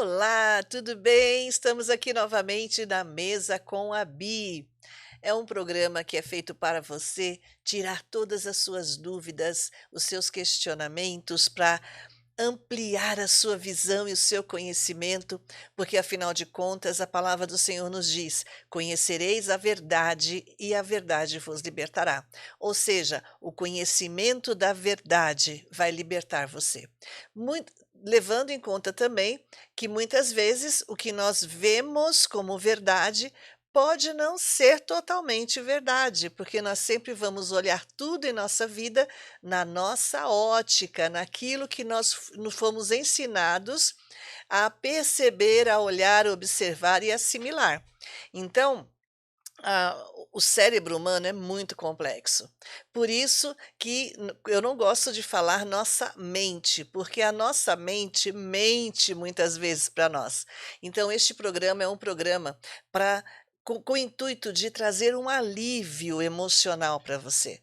Olá, tudo bem? Estamos aqui novamente na Mesa com a Bi. É um programa que é feito para você tirar todas as suas dúvidas, os seus questionamentos, para ampliar a sua visão e o seu conhecimento, porque afinal de contas a palavra do Senhor nos diz: "Conhecereis a verdade e a verdade vos libertará". Ou seja, o conhecimento da verdade vai libertar você. Muito levando em conta também que muitas vezes o que nós vemos como verdade pode não ser totalmente verdade, porque nós sempre vamos olhar tudo em nossa vida na nossa ótica, naquilo que nós fomos ensinados a perceber, a olhar, observar e assimilar. Então, o cérebro humano é muito complexo. Por isso que eu não gosto de falar nossa mente, porque a nossa mente mente muitas vezes para nós. Então, este programa é um programa para com o intuito de trazer um alívio emocional para você.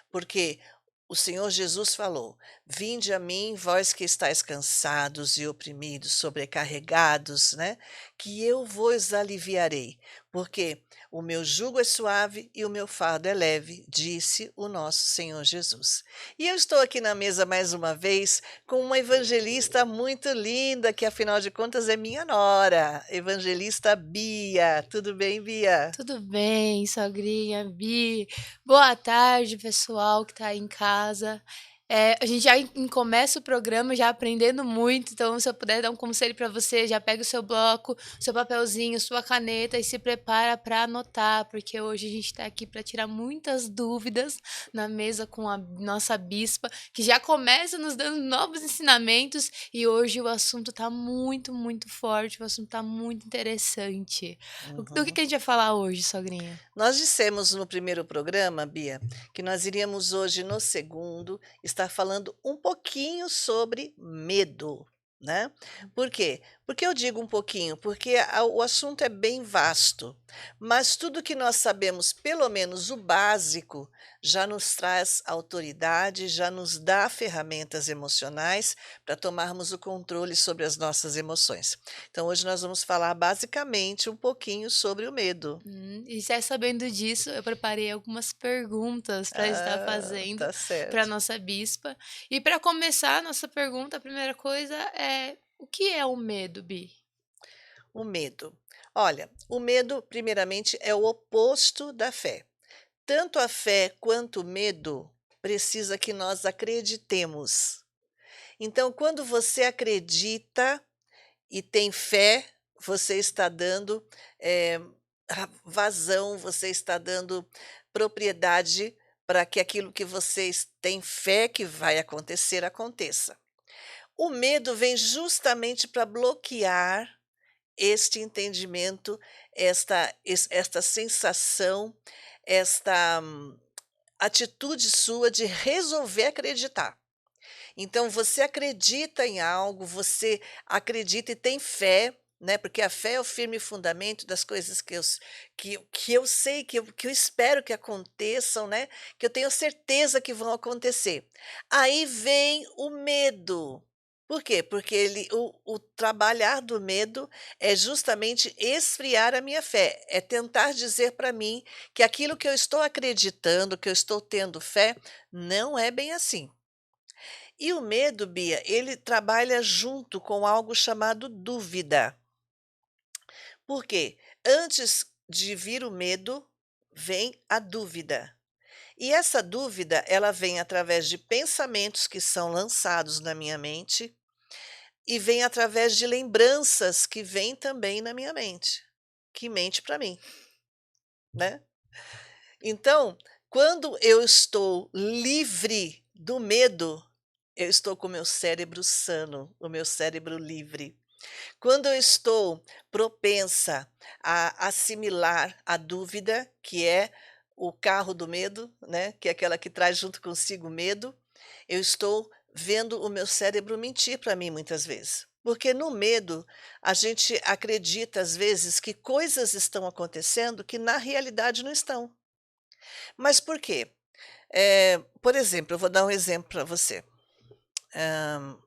Porque o Senhor Jesus falou: "Vinde a mim, vós que estáis cansados e oprimidos, sobrecarregados, né, que eu vos aliviarei, porque o meu jugo é suave e o meu fardo é leve", disse o nosso Senhor Jesus. E eu estou aqui na mesa mais uma vez com uma evangelista muito linda, que afinal de contas é minha nora, evangelista Bia. Tudo bem, Bia? Tudo bem, sogrinha, Bi. Boa tarde, pessoal que tá aí em casa. A gente já começa o programa já aprendendo muito, então se eu puder dar um conselho para você, já pega o seu bloco, seu papelzinho, sua caneta e se prepara para anotar, porque hoje a gente está aqui para tirar muitas dúvidas na mesa com a nossa bispa, que já começa nos dando novos ensinamentos e hoje o assunto está muito, muito forte, o assunto está muito interessante. Do que Uhum. a gente vai falar hoje, sogrinha? Nós dissemos no primeiro programa, Bia, que nós iríamos hoje, no segundo, estar falando um pouquinho sobre medo, né? Por quê? Porque eu digo um pouquinho, porque o assunto é bem vasto, mas tudo que nós sabemos, pelo menos o básico, já nos traz autoridade, já nos dá ferramentas emocionais para tomarmos o controle sobre as nossas emoções. Então, hoje nós vamos falar basicamente um pouquinho sobre o medo. E já sabendo disso, eu preparei algumas perguntas para estar Ah, fazendo tá para certo. nossa bispa. E para começar a nossa pergunta, a primeira coisa é: o que é o medo, Bi? O medo. Olha, o medo, primeiramente, é o oposto da fé. Tanto a fé quanto o medo precisa que nós acreditemos. Então, quando você acredita e tem fé, você está dando vazão, você está dando propriedade para que aquilo que vocês têm fé que vai acontecer, aconteça. O medo vem justamente para bloquear este entendimento, esta sensação, esta atitude sua de resolver acreditar. Então você acredita em algo, você acredita e tem fé, né, porque a fé é o firme fundamento das coisas que eu sei, que eu espero que aconteçam, né, que eu tenho certeza que vão acontecer. Aí vem o medo. Por quê? Porque o trabalhar do medo é justamente esfriar a minha fé, é tentar dizer para mim que aquilo que eu estou acreditando, que eu estou tendo fé, não é bem assim. E o medo, Bia, ele trabalha junto com algo chamado dúvida. Por quê? Antes de vir o medo, vem a dúvida. E essa dúvida, ela vem através de pensamentos que são lançados na minha mente e vem através de lembranças que vêm também na minha mente, que mente para mim, né? Então, quando eu estou livre do medo, eu estou com o meu cérebro sano, o meu cérebro livre. Quando eu estou propensa a assimilar a dúvida, que é o carro do medo, né, que é aquela que traz junto consigo o medo, eu estou vendo o meu cérebro mentir para mim muitas vezes. Porque no medo, a gente acredita às vezes que coisas estão acontecendo que na realidade não estão. Mas por quê? Por exemplo, eu vou dar um exemplo para você. Hã,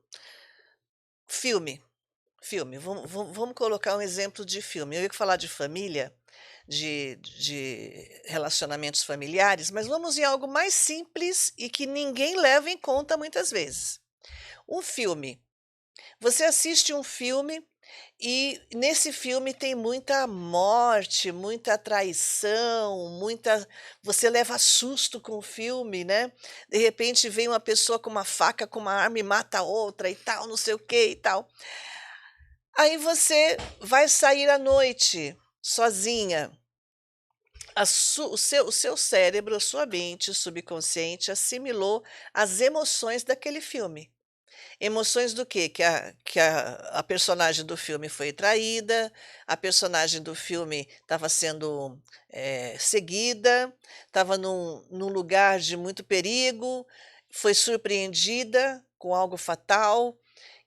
filme. Filme, vamos colocar um exemplo de filme. Eu ia falar de família, de relacionamentos familiares, mas vamos em algo mais simples e que ninguém leva em conta muitas vezes. Um filme. Você assiste um filme e nesse filme tem muita morte, muita traição, muita você leva susto com o filme, né. De repente vem uma pessoa com uma faca, com uma arma e mata a outra e tal, não sei o que e tal. Aí você vai sair à noite, sozinha. O seu cérebro, a sua mente subconsciente assimilou as emoções daquele filme. Emoções do quê? Que a personagem do filme foi traída, a personagem do filme estava sendo, seguida, estava num lugar de muito perigo, foi surpreendida com algo fatal.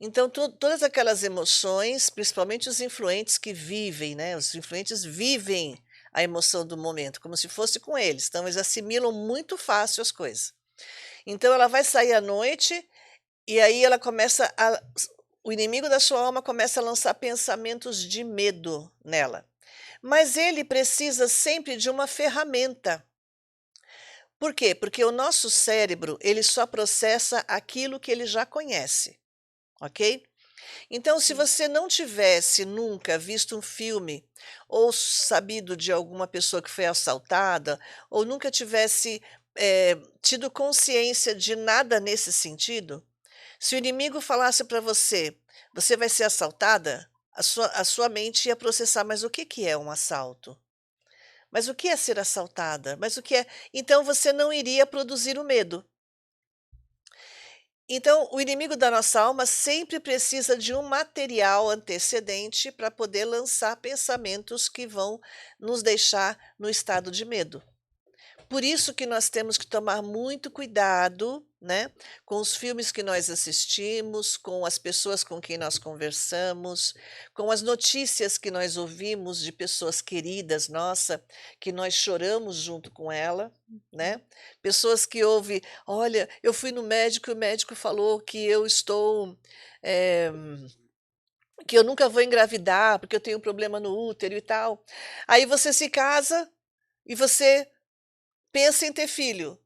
Então todas aquelas emoções, principalmente os influentes que vivem, né, os influentes vivem a emoção do momento, como se fosse com eles, então eles assimilam muito fácil as coisas. Então ela vai sair à noite e aí ela começa a o inimigo da sua alma começa a lançar pensamentos de medo nela. Mas ele precisa sempre de uma ferramenta. Por quê? Porque o nosso cérebro, ele só processa aquilo que ele já conhece, ok? Então, se Sim. você não tivesse nunca visto um filme, ou sabido de alguma pessoa que foi assaltada, ou nunca tivesse, tido consciência de nada nesse sentido, se o inimigo falasse para você: "Você vai ser assaltada", a sua mente ia processar: "Mas o que que é um assalto? Mas o que é ser assaltada? Mas o que é", então você não iria produzir o medo. Então, o inimigo da nossa alma sempre precisa de um material antecedente para poder lançar pensamentos que vão nos deixar no estado de medo. Por isso que nós temos que tomar muito cuidado, né, com os filmes que nós assistimos, com as pessoas com quem nós conversamos, com as notícias que nós ouvimos de pessoas queridas nossa, que nós choramos junto com ela, né. Pessoas que ouvem: "Olha, eu fui no médico e o médico falou que eu estou, eh, que eu nunca vou engravidar, porque eu tenho um problema no útero e tal". Aí você se casa e você pensa em ter filho.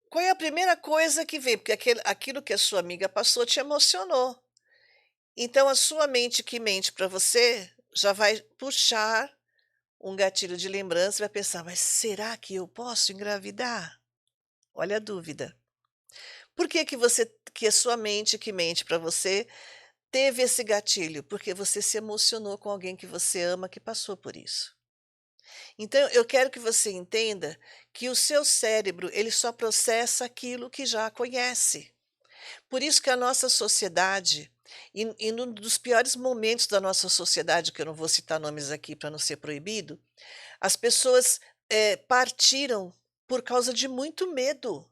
Qual é a primeira coisa que vem? Porque aquilo que a sua amiga passou te emocionou. Então a sua mente que mente para você, já vai puxar um gatilho de lembrança e vai pensar: "Mas será que eu posso engravidar?". Olha a dúvida. Por que a sua mente que mente para você teve esse gatilho? Porque você se emocionou com alguém que você ama que passou por isso. Então eu quero que você entenda que o seu cérebro, ele só processa aquilo que já conhece. Por isso que a nossa sociedade, e num dos piores momentos da nossa sociedade, que eu não vou citar nomes aqui para não ser proibido, as pessoas, partiram por causa de muito medo.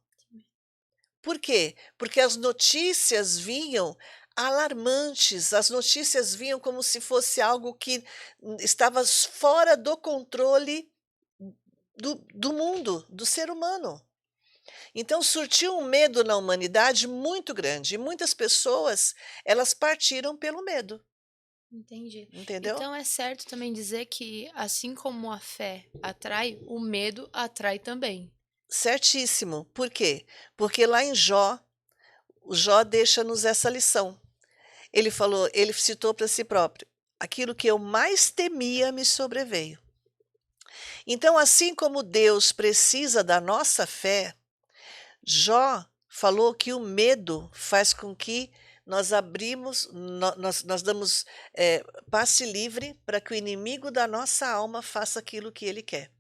Por quê? Porque as notícias vinham alarmantes, as notícias vinham como se fosse algo que estava fora do controle do mundo, do ser humano. Então surtiu um medo na humanidade muito grande e muitas pessoas, elas partiram pelo medo, Entendi. entendeu? Então é certo também dizer que, assim como a fé atrai, o medo atrai também. Certíssimo. Por quê? Porque lá em Jó, o Jó deixa-nos essa lição. Ele citou para si próprio: "Aquilo que eu mais temia me sobreveio". Então, assim como Deus precisa da nossa fé, Jó falou que o medo faz com que nós abrimos nós damos, passe livre para que o inimigo da nossa alma faça aquilo que ele quer.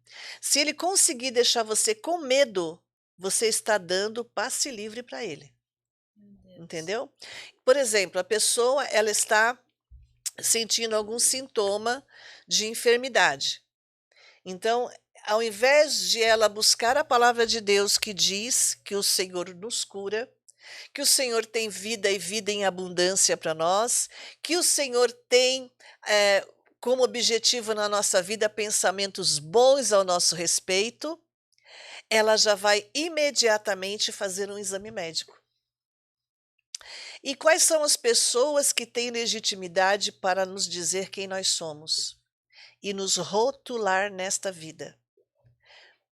Se ele conseguir deixar você com medo, você está dando passe livre para ele, Meu Deus. entendeu? Por exemplo, a pessoa ela está sentindo algum sintoma de enfermidade. Então, ao invés de ela buscar a palavra de Deus que diz que o Senhor nos cura, que o Senhor tem vida e vida em abundância para nós, que o Senhor tem, como objetivo na nossa vida pensamentos bons ao nosso respeito, ela já vai imediatamente fazer um exame médico. E quais são as pessoas que têm legitimidade para nos dizer quem nós somos e nos rotular nesta vida?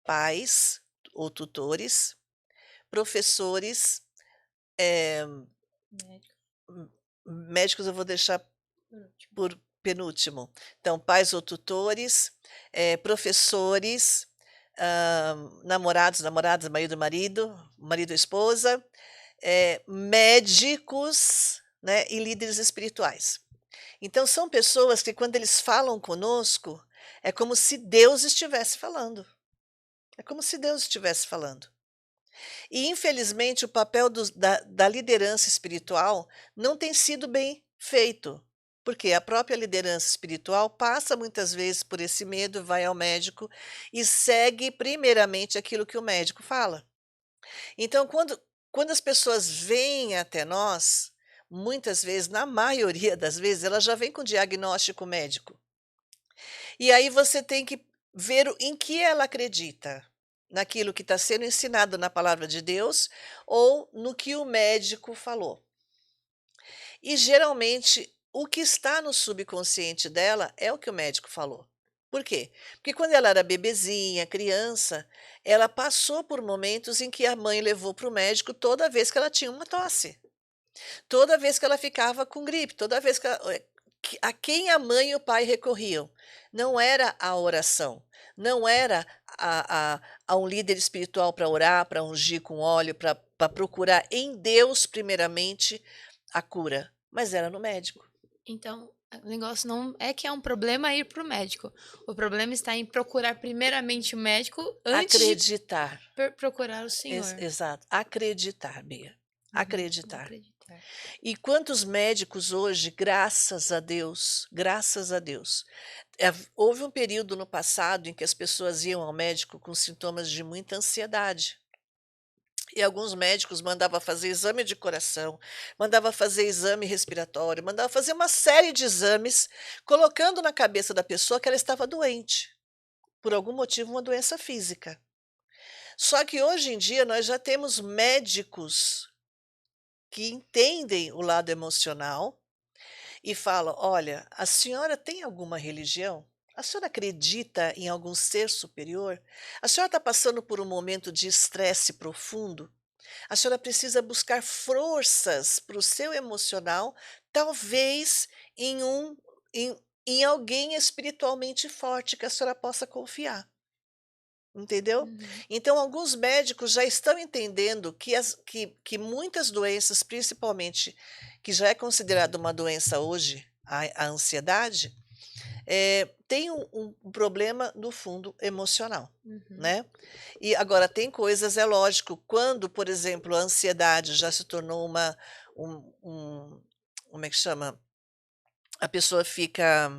Pais ou tutores, professores, eh, Médico, m médicos eu vou deixar por último. por penúltimo. Então, pais ou tutores, professores, namorados, namoradas, marido, marido, marido ou esposa, médicos, né, e líderes espirituais. Então são pessoas que quando eles falam conosco, é como se Deus estivesse falando. É como se Deus estivesse falando. E infelizmente o papel da liderança espiritual não tem sido bem feito, porque a própria liderança espiritual passa muitas vezes por esse medo, vai ao médico e segue primeiramente aquilo que o médico fala. Então quando as pessoas vêm até nós, muitas vezes, na maioria das vezes, ela já vem com diagnóstico médico. E aí você tem que ver em que ela acredita, naquilo que está sendo ensinado na palavra de Deus ou no que o médico falou. E geralmente o que está no subconsciente dela é o que o médico falou. Por quê? Porque quando ela era bebezinha, criança, ela passou por momentos em que a mãe levou para o médico toda vez que ela tinha uma tosse, toda vez que ela ficava com gripe, toda vez que a quem a mãe e o pai recorriam? Não era a oração, não era a um líder espiritual para orar, para ungir com óleo, para procurar em Deus primeiramente a cura, mas era no médico. Então, o negócio não é que é um problema ir para o médico, o problema está em procurar primeiramente o médico antes de Acreditar, procurar o Senhor. exato, acreditar, Bia, Uhum, acreditar. acreditar. E quantos médicos hoje, graças a Deus, houve um período no passado em que as pessoas iam ao médico com sintomas de muita ansiedade. E alguns médicos mandava fazer exame de coração, mandava fazer exame respiratório, mandava fazer uma série de exames, colocando na cabeça da pessoa que ela estava doente, por algum motivo, uma doença física. Só que hoje em dia nós já temos médicos que entendem o lado emocional e falam: "Olha, a senhora tem alguma religião? A senhora acredita em algum ser superior? A senhora está passando por um momento de estresse profundo? A senhora precisa buscar forças para o seu emocional, talvez em um em em alguém espiritualmente forte que a senhora possa confiar". Entendeu? Uhum, Então alguns médicos já estão entendendo que muitas doenças, principalmente que já é considerada uma doença hoje, a ansiedade, tem um problema no fundo emocional, uhum, né. E agora tem coisas, é lógico, quando, por exemplo, a ansiedade já se tornou como é que chama? A pessoa fica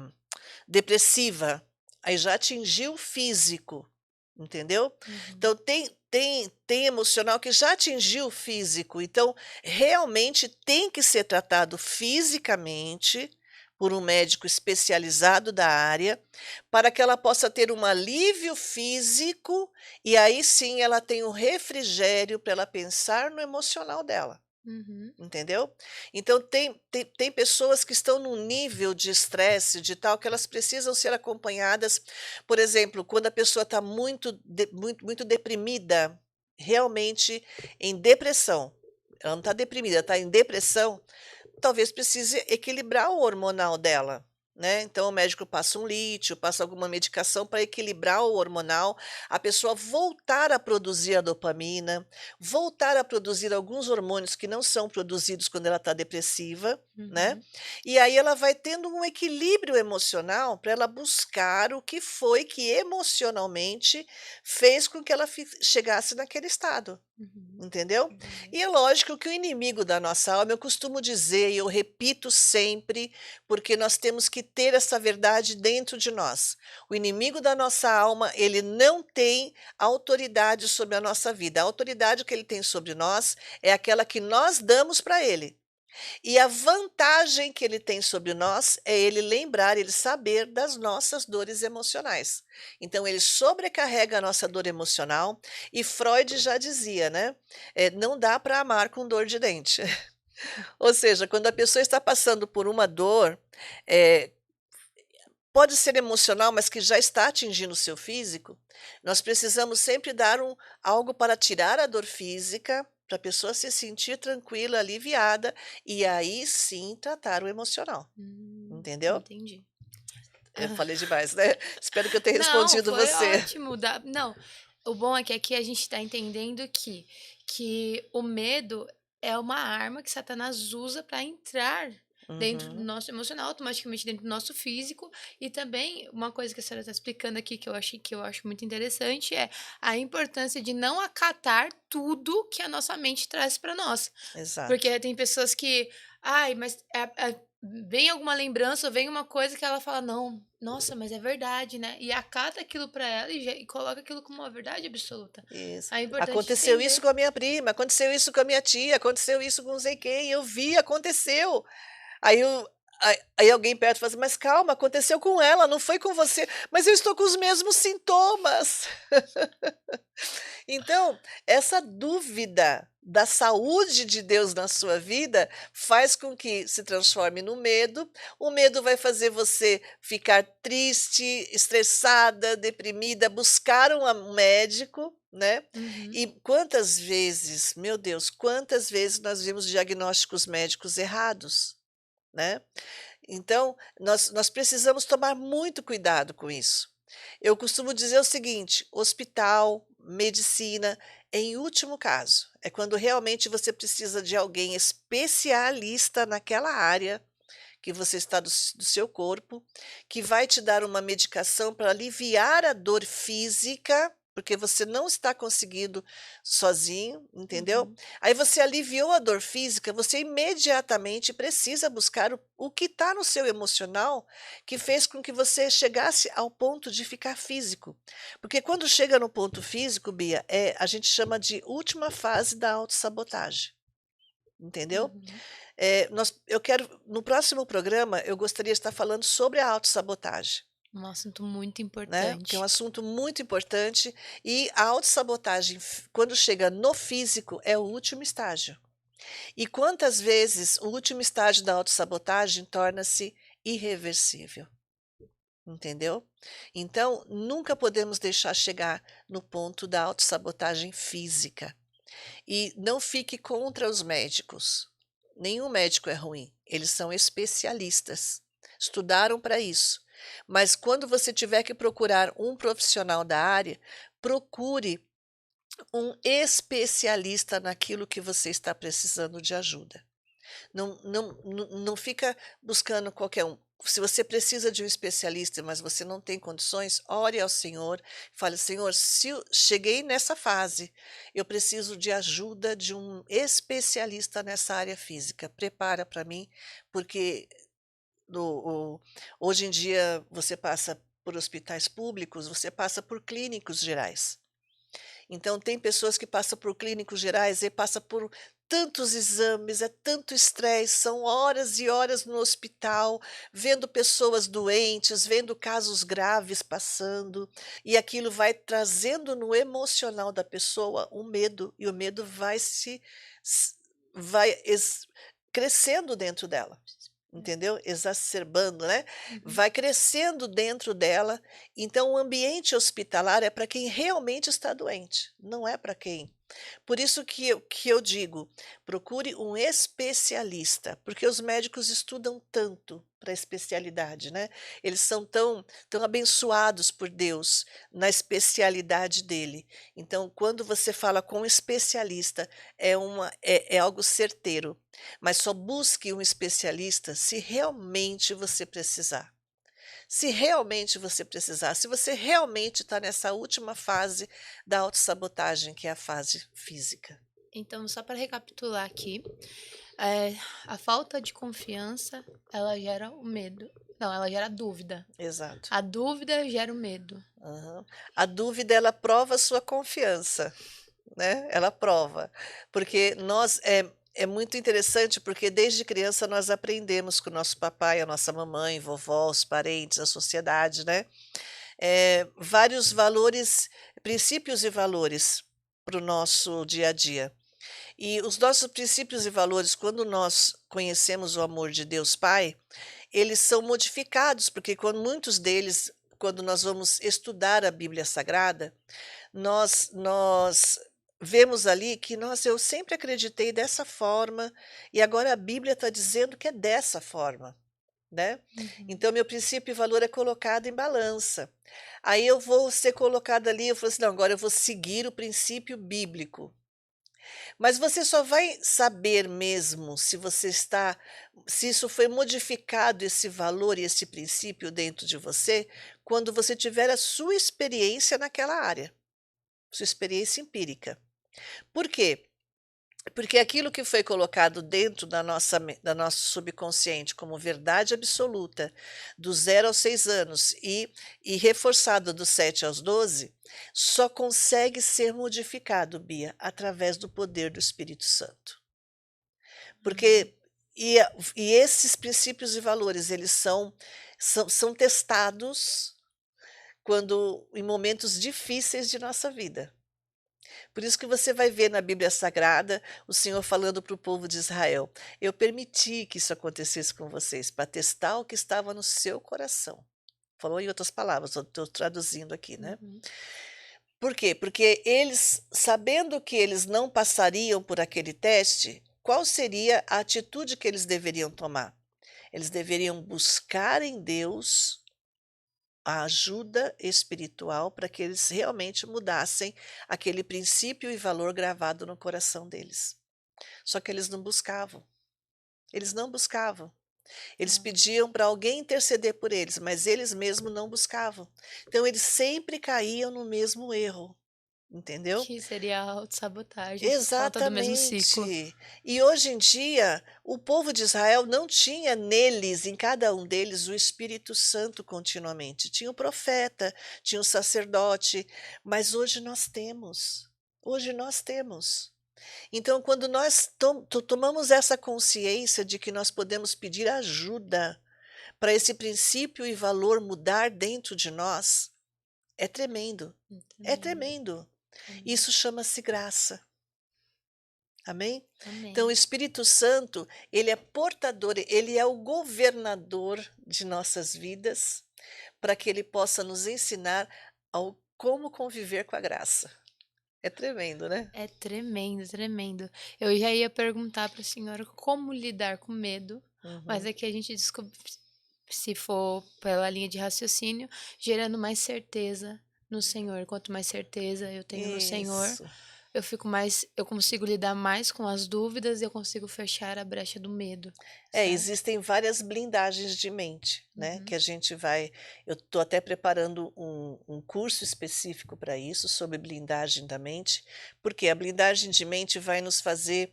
depressiva, aí já atingiu o físico, entendeu? uhum, Então tem emocional que já atingiu o físico, então realmente tem que ser tratado fisicamente por um médico especializado da área, para que ela possa ter um alívio físico, e aí sim ela tem um refrigério para ela pensar no emocional dela. uhum, Entendeu? Então tem pessoas que estão num nível de estresse, de tal, que elas precisam ser acompanhadas, por exemplo, quando a pessoa está muito deprimida, realmente em depressão, ela não está deprimida, está em depressão, talvez precise equilibrar o hormonal dela, né. Então o médico passa um lítio, passa alguma medicação para equilibrar o hormonal, a pessoa voltar a produzir a dopamina, voltar a produzir alguns hormônios que não são produzidos quando ela está depressiva, né. uhum, E aí ela vai tendo um equilíbrio emocional para ela buscar o que foi que emocionalmente fez com que ela chegasse naquele estado. uhum. Entendeu? Entendi. E é lógico que o inimigo da nossa alma, eu costumo dizer e eu repito sempre, porque nós temos que ter essa verdade dentro de nós. O inimigo da nossa alma, ele não tem autoridade sobre a nossa vida. A autoridade que ele tem sobre nós é aquela que nós damos para ele. E a vantagem que ele tem sobre nós é ele lembrar, ele saber das nossas dores emocionais. Então ele sobrecarrega a nossa dor emocional, e Freud já dizia, né, não dá para amar com dor de dente. Ou seja, quando a pessoa está passando por uma dor, eh, pode ser emocional, mas que já está atingindo o seu físico, nós precisamos sempre dar algo para tirar a dor física, para a pessoa se sentir tranquila, aliviada, e aí sim tratar o emocional, entendeu? Entendi. Eu falei demais, né? Espero que eu tenha Não, respondido foi você. ótimo. Não, o bom é que aqui a gente está entendendo que o medo é uma arma que Satanás usa para entrar dentro do Uhum, nosso emocional, automaticamente dentro do nosso físico. E também uma coisa que a senhora está explicando aqui que eu acho muito interessante é a importância de não acatar tudo que a nossa mente traz para nós. exato. Porque tem pessoas que, ai, mas vem alguma lembrança ou vem uma coisa que ela fala: "Não, nossa, mas é verdade, né", e acata aquilo pra ela e coloca aquilo como uma verdade absoluta. Isso. É importante Aconteceu isso entender. com a minha prima, aconteceu isso com a minha tia, aconteceu isso com não sei quem, eu vi, aconteceu. Aí eu aí alguém perto fala assim: "Mas calma, aconteceu com ela, não foi com você". "Mas eu estou com os mesmos sintomas". Então, essa dúvida da saúde de Deus na sua vida faz com que se transforme no medo. O medo vai fazer você ficar triste, estressada, deprimida, buscar um médico, né. Uhum. E quantas vezes, meu Deus, quantas vezes nós vimos diagnósticos médicos errados, né. Então, nós precisamos tomar muito cuidado com isso. Eu costumo dizer o seguinte: hospital, medicina, em último caso, é quando realmente você precisa de alguém especialista naquela área que você está do seu corpo, que vai te dar uma medicação para aliviar a dor física, porque você não está conseguindo sozinho, entendeu? Uhum. Aí você aliviou a dor física, você imediatamente precisa buscar o que está no seu emocional, que fez com que você chegasse ao ponto de ficar físico. Porque quando chega no ponto físico, Bia, a gente chama de última fase da autossabotagem, entendeu? Uhum. Eu quero no próximo programa, eu gostaria de estar falando sobre a autossabotagem, Um assunto muito né, que é um importante. assunto muito importante, e a autossabotagem quando chega no físico, é o último estágio. E quantas vezes o último estágio da autossabotagem torna-se irreversível, entendeu? Então, nunca podemos deixar chegar no ponto da autossabotagem física. E não fique contra os médicos. Nenhum médico é ruim, eles são especialistas, estudaram para isso. Mas quando você tiver que procurar um profissional da área, procure um especialista naquilo que você está precisando de ajuda. Não fica buscando qualquer um. Se você precisa de um especialista, mas você não tem condições, ore ao Senhor, fale: "Senhor, se eu cheguei nessa fase, eu preciso de ajuda de um especialista nessa área física, prepara para mim", porque no o hoje em dia você passa por hospitais públicos, você passa por clínicos gerais. Então tem pessoas que passam por clínicos gerais e passa por tantos exames, é tanto estresse, são horas e horas no hospital, vendo pessoas doentes, vendo casos graves passando, e aquilo vai trazendo no emocional da pessoa um medo, e o medo vai s vai crescendo dentro dela. Entendeu? Exacerbando, né, Uhum. vai crescendo dentro dela, então o ambiente hospitalar é para quem realmente está doente, não é para quem por isso que eu digo, procure um especialista, porque os médicos estudam tanto para a especialidade, né, eles são tão abençoados por Deus na especialidade dele. Então quando você fala com um especialista, é algo certeiro, mas só busque um especialista se realmente você precisar. Se realmente você precisar, se você realmente está nessa última fase da autossabotagem, que é a fase física. Então, só para recapitular aqui, a falta de confiança, ela gera o medo. Não, ela gera dúvida. Exato. A dúvida gera o medo. Aham. A dúvida ela prova a sua confiança, né, ela prova, porque é muito interessante, porque desde criança nós aprendemos com o nosso papai, a nossa mamãe, vovó, os parentes, a sociedade, né, vários valores, princípios e valores para o nosso dia a dia. E os nossos princípios e valores, quando nós conhecemos o amor de Deus Pai, eles são modificados, porque quando muitos deles, quando nós vamos estudar a Bíblia Sagrada, nós vemos ali que: "Nossa, eu sempre acreditei dessa forma, e agora a Bíblia está dizendo que é dessa forma", né. Uhum. Então meu princípio e valor é colocado em balança. Aí eu vou ser colocada ali, eu falo assim: "Não, agora eu vou seguir o princípio bíblico". Mas você só vai saber mesmo se isso foi modificado, esse valor e esse princípio dentro de você, quando você tiver a sua experiência naquela área, sua experiência empírica. Por quê? Porque aquilo que foi colocado dentro da nosso subconsciente como verdade absoluta, do 0 aos 6 anos e reforçado dos 7 aos 12, só consegue ser modificado, Bia, através do poder do Espírito Santo. Hum. Porque e esses princípios e valores, eles são testados quando em momentos difíceis de nossa vida. Por isso que você vai ver na Bíblia Sagrada o Senhor falando para o povo de Israel: "Eu permiti que isso acontecesse com vocês, para testar o que estava no seu coração". Falou em outras palavras, eu estou traduzindo aqui, né. Uhum. Por quê? Porque eles, sabendo que eles não passariam por aquele teste, qual seria a atitude que eles deveriam tomar? Eles deveriam buscar em Deus a ajuda espiritual para que eles realmente mudassem aquele princípio e valor gravado no coração deles. Só que eles não buscavam, eles não buscavam. Eles Ah, pediam para alguém interceder por eles, mas eles mesmos não buscavam. Então eles sempre caíam no mesmo erro, entendeu? que seria a autossabotagem por conta do mesmo ciclo. Exatamente. E hoje em dia, o povo de Israel não tinha neles, em cada um deles, o Espírito Santo continuamente. Tinha o profeta, tinha o sacerdote, mas hoje nós temos. Hoje nós temos. Então, quando nós tomamos essa consciência de que nós podemos pedir ajuda para esse princípio e valor mudar dentro de nós, é tremendo. É Tremendo, tremendo. tremendo. Isso chama-se graça. Amém? Então o Amém. Espírito Santo, ele é portador, ele é o governador de nossas vidas, para que ele possa nos ensinar ao como conviver com a graça. É tremendo, né? É tremendo, tremendo. Eu já ia perguntar para a senhora como lidar com medo, mas Uhum. aqui a gente descob se for pela linha de raciocínio, gerando mais certeza no Senhor. Quanto mais certeza eu tenho no Senhor, Isso. eu consigo lidar mais com as dúvidas e eu consigo fechar a brecha do medo, É, certo? existem várias blindagens de mente, né, que Uhum. a gente vai eu estou até preparando um curso específico para isso, sobre blindagem da mente, porque a blindagem de mente vai nos fazer,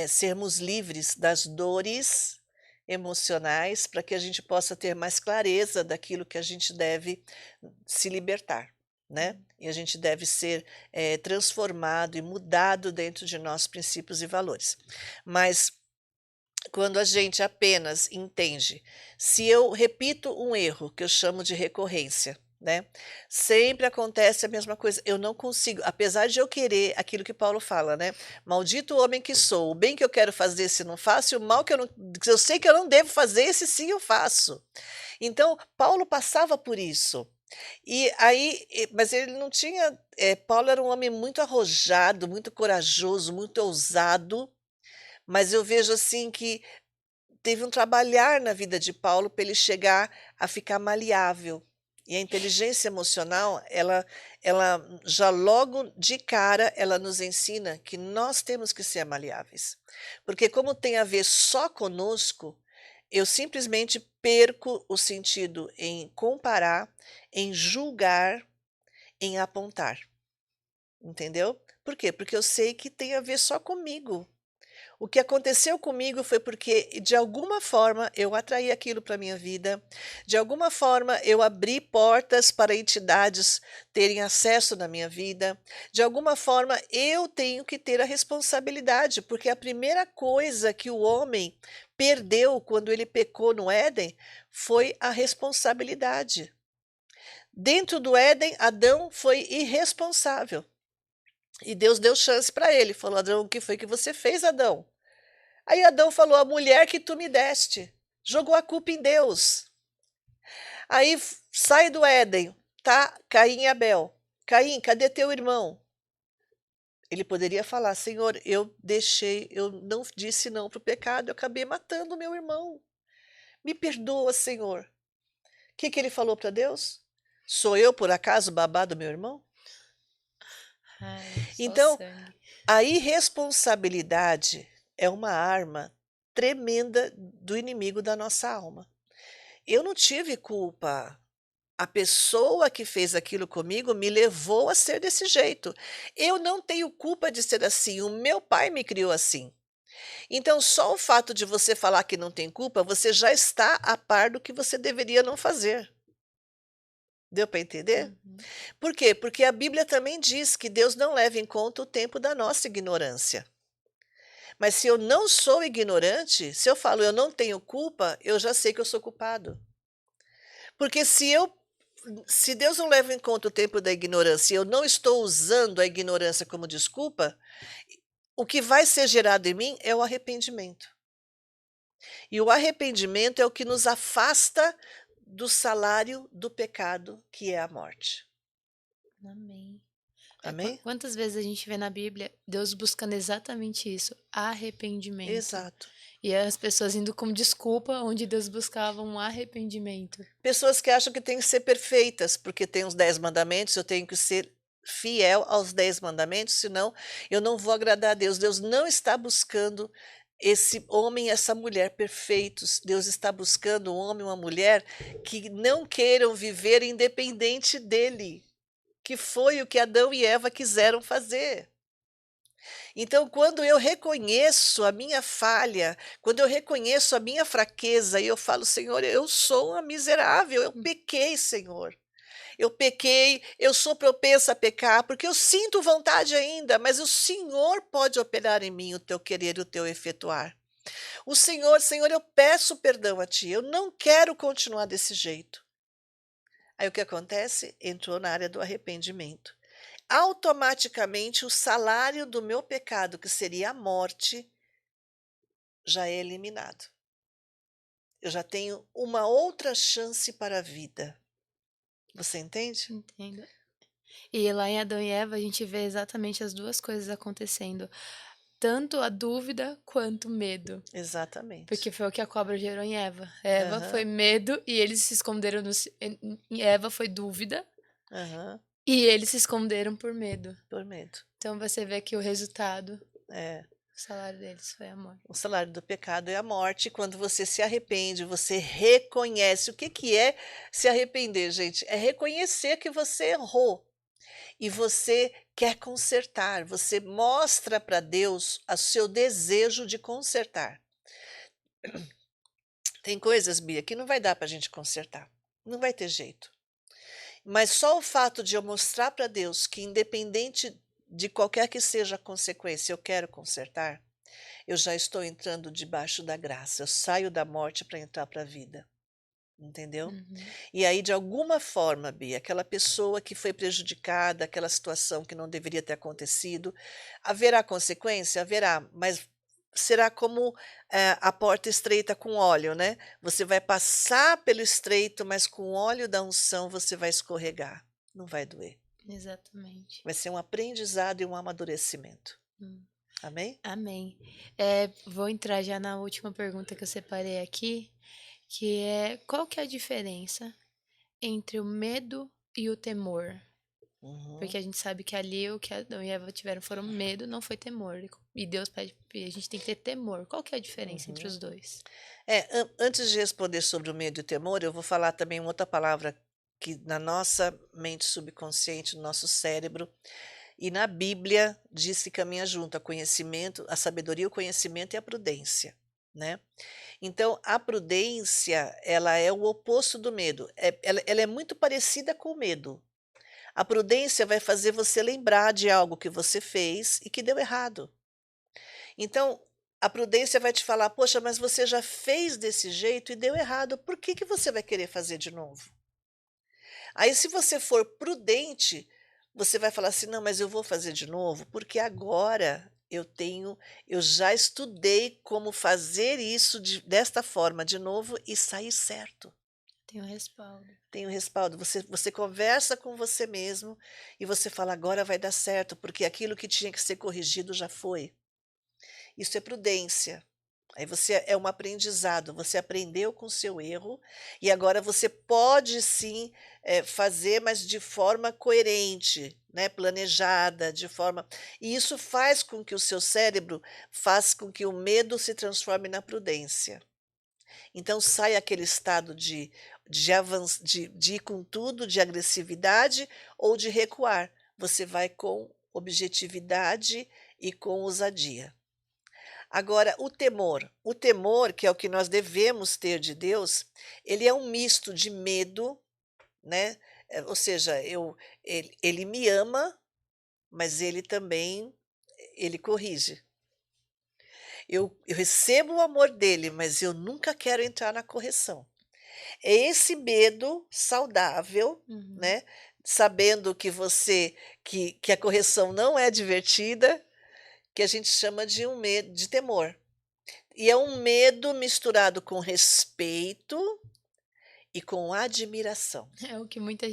sermos livres das dores emocionais, para que a gente possa ter mais clareza daquilo que a gente deve se libertar, né, Hum. e a gente deve ser, transformado e mudado dentro de nós princípios e valores. Mas quando a gente apenas entende, se eu repito um erro, que eu chamo de recorrência, né, sempre acontece a mesma coisa, eu não consigo, apesar de eu querer aquilo que Paulo fala, né, maldito o homem que sou, o bem que eu quero fazer esse não faço, e o mal que eu sei que eu não devo fazer, esse sim eu faço. Então, Paulo passava por isso. E aí, mas ele não tinha, Paulo era um homem muito arrojado, muito corajoso, muito ousado, mas eu vejo assim que teve um trabalhar na vida de Paulo para ele chegar a ficar maleável. E a inteligência emocional, ela já logo de cara, ela nos ensina que nós temos que ser maleáveis. Porque como tem a ver só conosco, eu simplesmente perco o sentido em comparar, em julgar, em apontar, entendeu? Por quê? Porque eu sei que tem a ver só comigo. O que aconteceu comigo foi porque, de alguma forma, eu atraí aquilo para minha vida, de alguma forma eu abri portas para entidades terem acesso na minha vida, de alguma forma eu tenho que ter a responsabilidade, porque a primeira coisa que o homem perdeu quando ele pecou no Éden foi a responsabilidade. Dentro do Éden, Adão foi irresponsável. E Deus deu chance para ele, falou: "Adão, o que foi que você fez, Adão?" Aí Adão falou: "A mulher que tu me deste", jogou a culpa em Deus. Aí sai do Éden, tá Caim e Abel. "Caim, cadê teu irmão?" Ele poderia falar: "Senhor, eu não disse não para o pecado, eu acabei matando o meu irmão. Me perdoa, Senhor." Que ele falou para Deus? "Sou eu, por acaso, babá do meu irmão?" Ai, só Então, sangue. a irresponsabilidade é uma arma tremenda do inimigo da nossa alma. Eu não tive culpa. A pessoa que fez aquilo comigo me levou a ser desse jeito. Eu não tenho culpa de ser assim, o meu pai me criou assim. Então, só o fato de você falar que não tem culpa, você já está a par do que você deveria não fazer. Deu para entender? Uhum. Por quê? Porque a Bíblia também diz que Deus não leva em conta o tempo da nossa ignorância. Mas se eu não sou ignorante, se eu falo eu não tenho culpa, eu já sei que eu sou culpado. Porque se Deus não leva em conta o tempo da ignorância e eu não estou usando a ignorância como desculpa, o que vai ser gerado em mim é o arrependimento. E o arrependimento é o que nos afasta do salário do pecado, que é a morte. Amém. Amém? Quantas vezes a gente vê na Bíblia Deus buscando exatamente isso, arrependimento. Exato. E as pessoas indo com desculpa, onde Deus buscava um arrependimento. Pessoas que acham que têm que ser perfeitas, porque tem os 10 mandamentos, eu tenho que ser fiel aos 10 mandamentos, senão eu não vou agradar a Deus. Deus não está buscando esse homem e essa mulher perfeitos. Deus está buscando um homem e uma mulher que não queiram viver independente dele, que foi o que Adão e Eva quiseram fazer. Então, quando eu reconheço a minha falha, quando eu reconheço a minha fraqueza e eu falo: "Senhor, eu sou uma miserável, eu pequei, Senhor. Eu pequei, eu sou propensa a pecar, porque eu sinto vontade ainda, mas o Senhor pode operar em mim o teu querer e o teu efetuar. Senhor, eu peço perdão a ti, eu não quero continuar desse jeito." Aí o que acontece? Entrou na área do arrependimento. Automaticamente o salário do meu pecado, que seria a morte, já é eliminado. Eu já tenho uma outra chance para a vida. Você entende? Entendo. E lá em Adão e Eva a gente vê exatamente as duas coisas acontecendo, tanto a dúvida quanto o medo, Exatamente. porque foi o que a cobra gerou em Eva. Eva foi Aham, medo e eles se esconderam em Eva foi dúvida aham, e eles se esconderam por medo. por medo. Então você vê que o resultado, É. o salário deles foi a morte. O salário do pecado é a morte. Quando você se arrepende, você reconhece. O que que é se arrepender, gente? É reconhecer que você errou e você quer consertar. Você mostra para Deus o seu desejo de consertar. Tem coisas, Bia, que não vai dar para a gente consertar. Não vai ter jeito. Mas só o fato de eu mostrar para Deus que, independente de qualquer que seja a consequência, eu quero consertar, eu já estou entrando debaixo da graça. Eu saio da morte para entrar para a vida. Entendeu? Uhum. E aí, de alguma forma, Bia, aquela pessoa que foi prejudicada, aquela situação que não deveria ter acontecido, haverá consequência? Haverá, mas será como a porta estreita com óleo, né? Você vai passar pelo estreito, mas com o óleo da unção você vai escorregar. Não vai doer. Exatamente. Vai ser um aprendizado e um amadurecimento. Hum. Amém? Amém. Vou entrar já na última pergunta que eu separei aqui, que é qual que é a diferença entre o medo e o temor? Uhum. Porque a gente sabe que ali o que Adão e Eva tiveram foram medo, não foi temor. E Deus pede, e a gente tem que ter temor. Qual que é a diferença entre Uhum. os dois? Antes de responder sobre o medo e o temor, eu vou falar também uma outra palavra que na nossa mente subconsciente, no nosso cérebro, e na Bíblia diz que caminha junto a conhecimento, a sabedoria, o conhecimento e a prudência, né? Então, a prudência, ela é o oposto do medo. Ela é muito parecida com o medo. A prudência vai fazer você lembrar de algo que você fez e que deu errado. Então, a prudência vai te falar: "Poxa, mas você já fez desse jeito e deu errado, por que que você vai querer fazer de novo?" Aí, se você for prudente, você vai falar assim: "Não, mas eu vou fazer de novo, porque agora eu já estudei como fazer isso desta forma de novo e sair certo". Tem o respaldo. Tem o respaldo, você conversa com você mesmo e você fala: "Agora vai dar certo, porque aquilo que tinha que ser corrigido já foi". Isso é prudência. Aí você é um aprendizado, você aprendeu com o seu erro, e agora você pode sim, fazer, mas de forma coerente, né, planejada, de forma e isso faz com que o seu cérebro faz com que o medo se transforme na prudência. Então sai aquele estado de ir com tudo, de agressividade ou de recuar. Você vai com objetividade e com ousadia. Agora o temor, que é o que nós devemos ter de Deus, ele é um misto de medo, né, ou seja, ele me ama, mas ele também ele corrige. Eu recebo o amor dele, mas eu nunca quero entrar na correção. É esse medo saudável, Uhum. né, sabendo que a correção não é divertida, que a gente chama de um medo de temor. E é um medo misturado com respeito e com admiração. É o que muita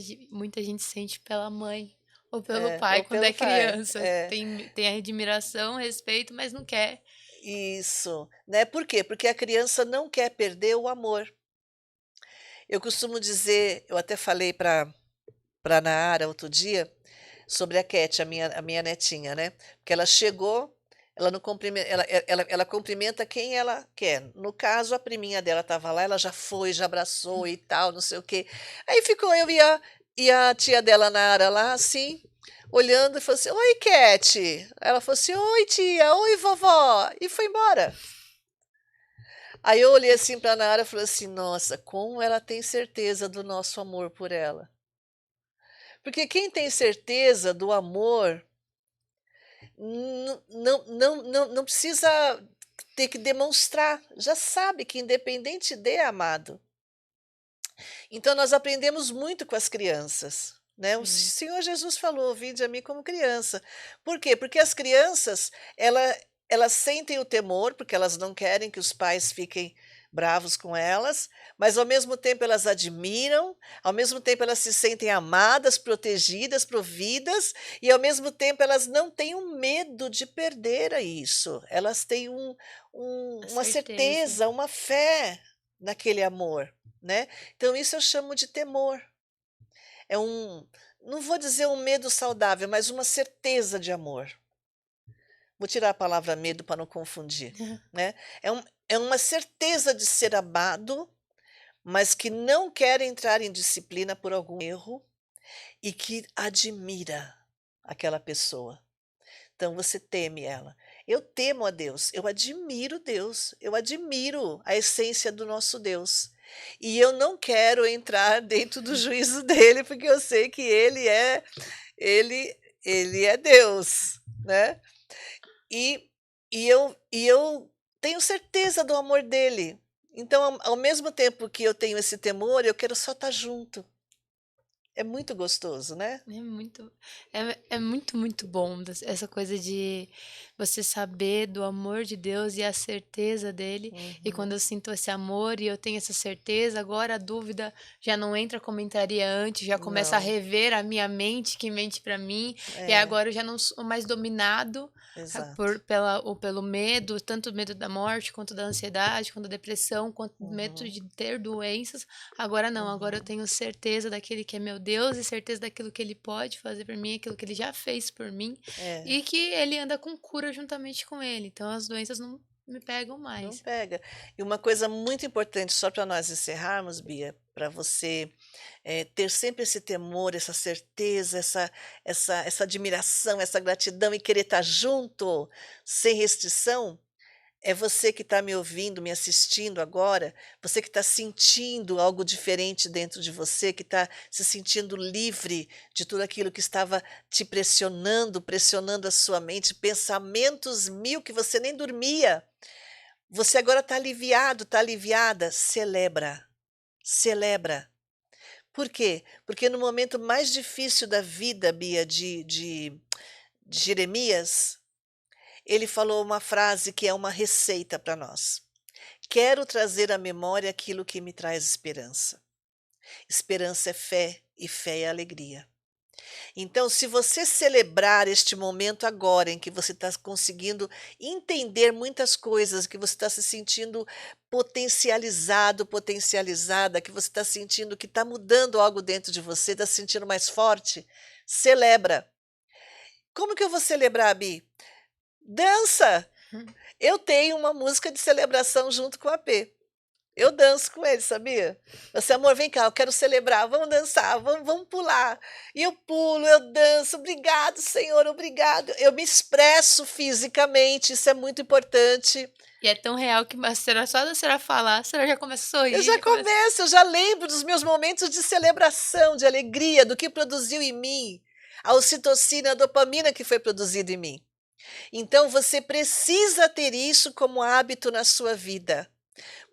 gente sente pela mãe ou pelo É, pai ou quando é pelo pai. criança. É, Tem admiração, respeito, mas não quer. isso, né, por quê? Porque a criança não quer perder o amor. Eu costumo dizer, eu até falei para Nahara outro dia, sobre a Cat, a minha netinha, né, porque ela chegou, ela não cumprime ela cumprimenta quem ela quer. No caso, a priminha dela estava lá, ela já foi, já abraçou e tal, não sei o quê. Aí ficou eu e a tia dela, Nara, lá assim, olhando e falou assim: "Oi, Cat". Ela falou assim: "Oi, tia. Oi, vovó", e foi embora. Aí eu olhei assim pra Nara e falei assim: "Nossa, como ela tem certeza do nosso amor por ela". Porque quem tem certeza do amor não precisa ter que demonstrar, já sabe que independente de é amado. Então nós aprendemos muito com as crianças, né, o Sim. Senhor Jesus falou: "Vinde a mim como criança". Por quê? Porque as crianças, elas sentem o temor, porque elas não querem que os pais fiquem bravos com elas, mas ao mesmo tempo elas admiram, ao mesmo tempo elas se sentem amadas, protegidas, providas, e ao mesmo tempo elas não têm um medo de perder a isso, elas têm A uma certeza. certeza, uma fé naquele amor, né. Então isso eu chamo de temor. É não vou dizer um medo saudável, mas uma certeza de amor. Vou tirar a palavra medo para não confundir, né. É uma certeza de ser amado, mas que não quer entrar em disciplina por algum erro e que admira aquela pessoa. Então você teme ela. Eu temo a Deus, eu admiro Deus, eu admiro a essência do nosso Deus. E eu não quero entrar dentro do juízo dele, porque eu sei que ele ele é Deus, né. E e eu tenho certeza do amor dele. Então, ao mesmo tempo que eu tenho esse temor, eu quero só estar junto. É muito gostoso, né. É muito, muito bom essa coisa de você saber do amor de Deus e a certeza dele. E quando Uhum. eu sinto esse amor e eu tenho essa certeza, agora a dúvida já não entra como entraria antes, já começa a Não, rever a minha mente, que mente para mim, e é, agora eu já não sou mais dominado exato. ou pelo medo, tanto o medo da morte, quanto da ansiedade, quanto da depressão, quanto o medo Uhum, de ter doenças. Agora não, agora eu uhum. tenho certeza daquele que é meu Deus e certeza daquilo que ele pode fazer por mim, aquilo que ele já fez por mim, É. e que ele anda com cura juntamente com ele. Então as doenças não me pegam Não mais. pega. E uma coisa muito importante, só para nós encerrarmos, Bia, para você, ter sempre esse temor, essa certeza, essa admiração, essa gratidão e querer estar junto, sem restrição, é você que está me ouvindo, me assistindo agora, você que está sentindo algo diferente dentro de você, que está se sentindo livre de tudo aquilo que estava te pressionando, pressionando a sua mente, pensamentos 1000 que você nem dormia. Você agora está aliviado, está aliviada, celebra, celebra, Por quê? Porque no momento mais difícil da vida, Bia, de Jeremias, ele falou uma frase que é uma receita para nós: "Quero trazer à memória aquilo que me traz esperança. Esperança é fé e fé é alegria". Então, se você celebrar este momento agora, em que você está conseguindo entender muitas coisas, que você está se sentindo potencializado, potencializada, que você está sentindo que está mudando algo dentro de você, está se sentindo mais forte, celebra. Como que eu vou celebrar, Bi? Dança! Hum. Eu tenho uma música de celebração junto com a P. Eu danço com ele, sabia? Você: "Amor, vem cá, eu quero celebrar, vamos dançar, vamos pular". E eu pulo, eu danço, "Obrigado, Senhor, obrigado". Eu me expresso fisicamente, isso é muito importante. E é tão real que a senhora só da senhora falar, a senhora já começa a Eu sorrir, já já começa começo, eu já lembro dos meus momentos de celebração, de alegria, do que produziu em mim, a ocitocina, a dopamina que foi produzido em mim. Então você precisa ter isso como hábito na sua vida.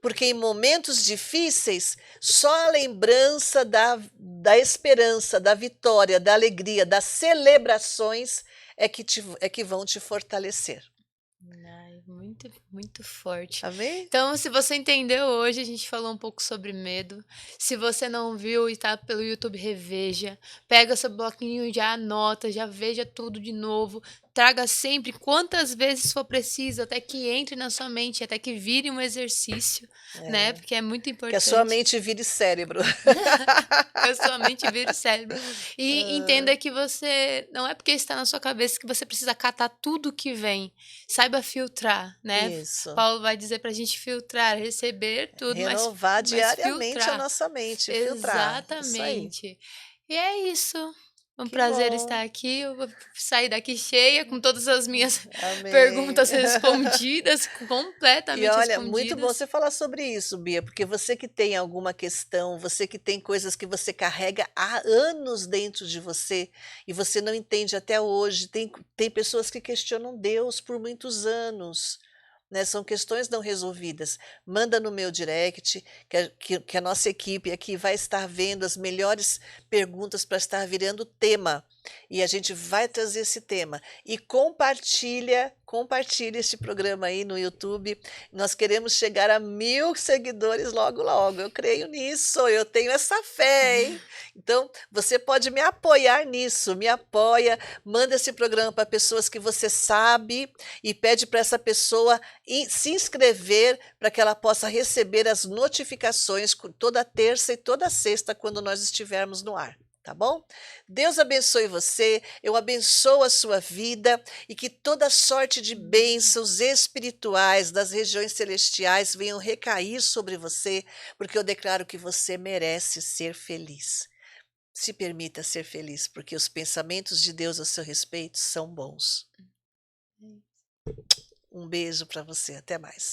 Porque em momentos difíceis, só a lembrança da esperança, da vitória, da alegria, das celebrações é que vão te fortalecer. Ai, muito, muito forte. Amém? Então, se você entendeu hoje, a gente falou um pouco sobre medo. Se você não viu e tá pelo YouTube, reveja. Pega seu bloquinho, já anota, já veja tudo de novo. Traga sempre, quantas vezes for preciso, até que entre na sua mente, até que vire um exercício, né? É. Porque é muito Que a sua importante. mente vire cérebro. Que a sua mente vira o cérebro. E Ah, entenda que você não é porque está na sua cabeça que você precisa catar tudo que vem. Saiba filtrar, né. isso. Paulo vai dizer para a gente filtrar, receber tudo, Renovar mas diariamente a filtrar. nossa mente, filtrar. Isso aí. Exatamente. E é isso. Um Que prazer bom. estar aqui, eu vou sair daqui cheia com todas as minhas Amém. perguntas respondidas, E completamente olha, muito bom respondidas. você falar sobre isso, Bia, porque você que tem alguma questão, você que tem coisas que você carrega há anos dentro de você e você não entende até hoje, tem pessoas que questionam Deus por muitos anos, né? São questões não resolvidas. Manda no meu direct, que a nossa equipe aqui vai estar vendo as melhores perguntas para estar virando tema. E a gente vai trazer esse tema. E compartilha este programa aí no YouTube. Nós queremos chegar a 1000 seguidores logo, logo. Eu creio nisso, eu tenho essa fé, hein. Então, você pode me apoiar nisso, me apoia, manda esse programa para pessoas que você sabe e pede para essa pessoa se inscrever para que ela possa receber as notificações toda terça e toda sexta quando nós estivermos no ar, tá bom? Deus abençoe você, eu abençoo a sua vida e que toda sorte de bênçãos espirituais das regiões celestiais venham recair sobre você, porque eu declaro que você merece ser feliz. Se permita ser feliz, porque os pensamentos de Deus a seu respeito são bons. Um beijo para você, até mais.